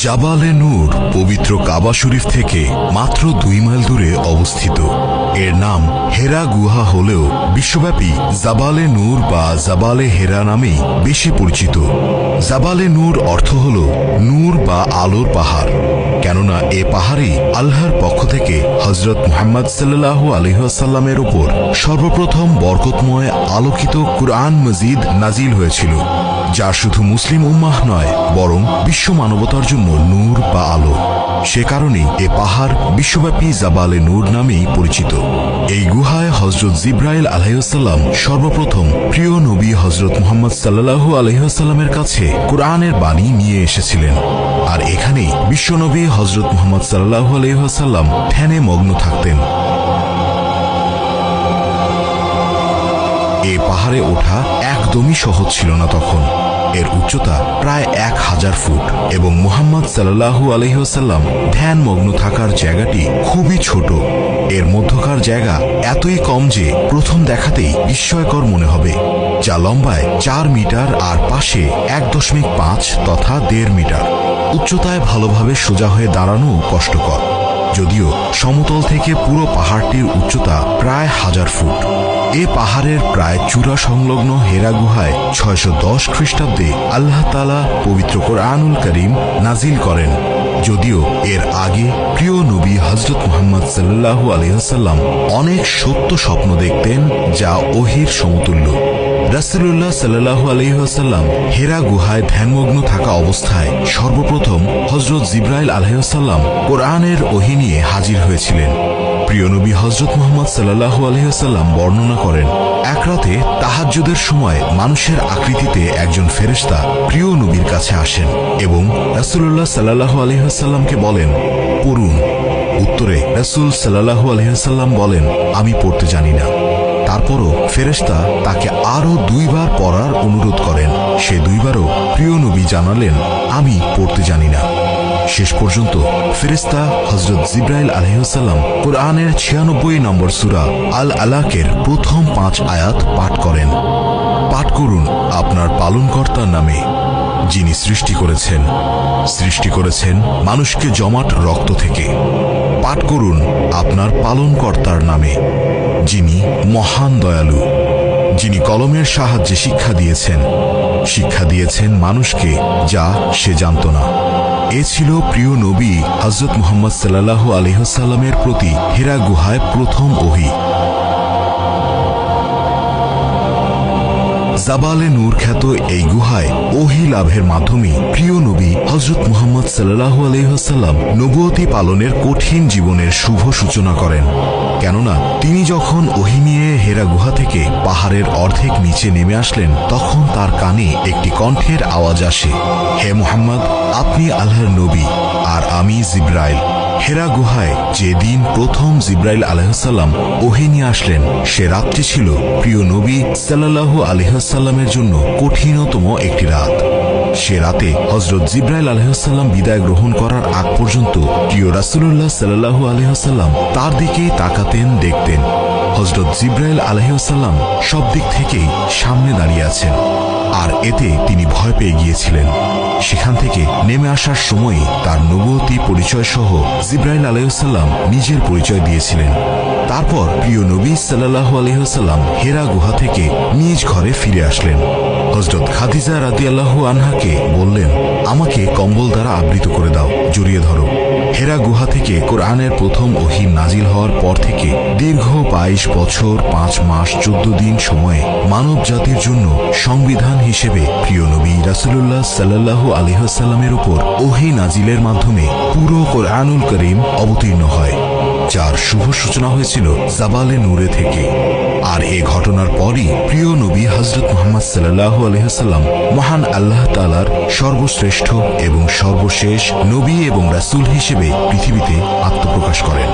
জাবালে নূর পবিত্র কাবা শরীফ থেকে মাত্র 2 মাইল দূরে অবস্থিত। এর নাম হেরা গুহা হলেও বিশ্বব্যাপী জাবালে নূর বা জাবালে হেরা নামেই বেশি পরিচিত। জাবালে নূর অর্থ হল নূর বা আলোর পাহাড়, কেননা এ পাহাড়েই আল্লাহর পক্ষ থেকে হযরত মুহাম্মদ সাল্লাল্লাহু আলাইহি ওয়াসাল্লামের উপর সর্বপ্রথম বরকতময় আলোকিত কুরআন মজিদ নাজিল হয়েছিল, যা শুধু মুসলিম উম্মাহ নয় বরং বিশ্ব মানবতার জন্য নূর বা আলো। সে কারণেই এ পাহাড় বিশ্বব্যাপী জাবালে নূর নামেই পরিচিত। এই গুহায় হযরত জিবরাইল আলাইহিস সালাম সর্বপ্রথম প্রিয় নবী হযরত মুহাম্মদ সাল্লাল্লাহু আলাইহি ওয়াসাল্লামের কাছে কুরআনের বাণী নিয়ে এসেছিলেন, আর এখানেই বিশ্বনবী হযরত মুহাম্মদ সাল্লাল্লাহু আলাইহি ওয়াসাল্লাম ধ্যানে মগ্ন থাকতেন। এ পাহাড়ে ওঠা একদমই সহজ ছিল না তখন। এর উচ্চতা প্রায় 1000 ফুট এবং মুহাম্মদ সাল্লাল্লাহু আলাইহি ওয়াসাল্লাম ধ্যানমগ্ন থাকার জায়গাটি খুবই ছোট। এর মধ্যকার জায়গা এতই কম যে প্রথম দেখাতেই বিস্ময়কর মনে হবে, যা লম্বায় 4 মিটার আর পাশে 1.5 তথা 1.5 মিটার। উচ্চতায় ভালোভাবে সোজা হয়ে দাঁড়ানো কষ্টকর, যদিও সমতল থেকে পুরো পাহাড়টির উচ্চতা প্রায় 1000 ফুট। এ পাহাড়ের প্রায় চূড়া সংলগ্ন হেরা গুহায় 610 খ্রিস্টাব্দে আল্লাহ তাআলা পবিত্র কোরআনুল কারীম নাজিল করেন। যদিও এর আগে প্রিয় নবী হযরত মুহাম্মদ সাল্লাল্লাহু আলাইহি ওয়াসাল্লাম অনেক সত্য স্বপ্ন দেখতেন, যা ওহীর সমতুল্য। রাসূলুল্লাহ সাল্লাল্লাহু আলাইহি ওয়াসাল্লাম হেরা গুহায় ধ্যানমগ্ন থাকা অবস্থায় সর্বপ্রথম হযরত জিবরাইল আলাইহিস সালাম কোরআনের ওহী নিয়ে হাজির হয়েছিলেন। প্রিয় নবী হযরত মুহাম্মদ সাল্লাল্লাহু আলাইহি ওয়াসাল্লাম বর্ণনা করেন, এক রাতে তাহাজ্জুদের সময় মানুষের আকৃতিতে একজন ফেরেশতা প্রিয় নবীর কাছে আসেন এবং রাসূলুল্লাহ সাল্লাল্লাহু আলাইহি ওয়াসাল্লামকে বলেন, পড়ুন। উত্তরে রাসূল সাল্লাল্লাহু আলাইহি ওয়াসাল্লাম বলেন, আমি পড়তে জানি না। তারপরও ফেরেশতা তাকে আরো 2 বার পড়ার অনুরোধ করেন। সে 2 বারও প্রিয় নবী জানালেন, আমি পড়তে জানি না। শেষ পর্যন্ত ফেরেশতা হযরত জিবরাইল আলাইহিস সালাম কোরআনের 96 নম্বর সূরা আল আলাকের প্রথম 5 আয়াত পাঠ করেন। পাঠ করুন আপনার পালনকর্তার নামে, যিনি সৃষ্টি করেছেন মানুষকে জমাট রক্ত থেকে। পাঠ করুন আপনার পালনকর্তার নামে, যিনি মহান দয়ালু, যিনি কলমের সাহায্যে শিক্ষা দিয়েছেন মানুষকে যা সে জানত না। এ ছিল প্রিয় নবী হযরত মুহাম্মদ সাল্লাল্লাহু আলাইহি ওয়াসাল্লামের প্রতি হেরা গুহায় প্রথম ওহী। জাবালে নূর খ্যাত এই গুহায় ওহী লাভের মাধ্যমে প্রিয় নবী হযরত মুহাম্মদ সাল্লাল্লাহু আলাইহি ওয়াসাল্লাম নবুয়তি পালনের কঠিন জীবনের শুভ সূচনা করেন। কেননা তিনি যখন ওহী নিয়ে হেরা গুহা থেকে পাহাড়ের অর্ধেক নিচে নেমে আসলেন, তখন তার কানে একটি কণ্ঠের আওয়াজ আসে, হে মুহাম্মদ, আপনি আল্লাহর নবী আর আমি জিবরাইল। হেরা গুহায় যেদিন প্রথম জিবরাইল আলাইহিস সালাম ওহী নিয়ে আসলেন, সে রাতটি ছিল প্রিয় নবী সাল্লাল্লাহু আলাইহি ওয়াসাল্লামের জন্য কঠিনতম একটি রাত। সে রাতে হযরত জিবরাইল আলাইহিস সালাম বিদায় গ্রহণ করার আগ পর্যন্ত প্রিয় রাসূলুল্লাহ সাল্লাল্লাহু আলাইহি ওয়াসাল্লাম তার দিকেই তাকাতেন, দেখতেন। হযরত জিবরাইল আলাইহিস সালাম সব দিক থেকেই সামনে দাঁড়িয়ে আছেন, আর এতে তিনি ভয় পেয়ে গিয়েছিলেন। সেখান থেকে নেমে আসার সময় তার নবুয়তি পরিচয় সহ জিবরাইল আলাইহিস সালাম নিজের পরিচয় দিয়েছিলেন। তারপর প্রিয় নবী সাল্লাল্লাহু আলাইহি ওয়াসাল্লাম হেরা গুহা থেকে নিজ ঘরে ফিরে আসলেন। হযরত খাদিজা রাদিয়াল্লাহু আনহাকে বললেন, আমাকে কম্বল দ্বারা আবৃত করে দাও, জড়িয়ে ধরো। হেরা গুহা থেকে কোরআনের প্রথম ওহী নাজিল হওয়ার পর থেকে দীর্ঘ 22 বছর 5 মাস 14 দিন সময়ে মানব জাতির জন্য সংবিধান হিসেবে প্রিয় নবী রাসূলুল্লাহ সাল্লাল্লাহু আলাইহি ওয়াসাল্লামের উপর ওহী নাজিলের মাধ্যমে পুরো কোরআনুল কারীম অবতীর্ণ হয়, যার শুভ সূচনা হয়েছিল জাবালে নূরে থেকে। আর এ ঘটনার পরই প্রিয় নবী হযরত মুহাম্মদ সাল্লাল্লাহু আলাইহি ওয়াসাল্লাম মহান আল্লাহ তাআলার সর্বশ্রেষ্ঠ এবং সর্বশেষ নবী এবং রাসূল হিসেবে পৃথিবীতে আত্মপ্রকাশ করেন।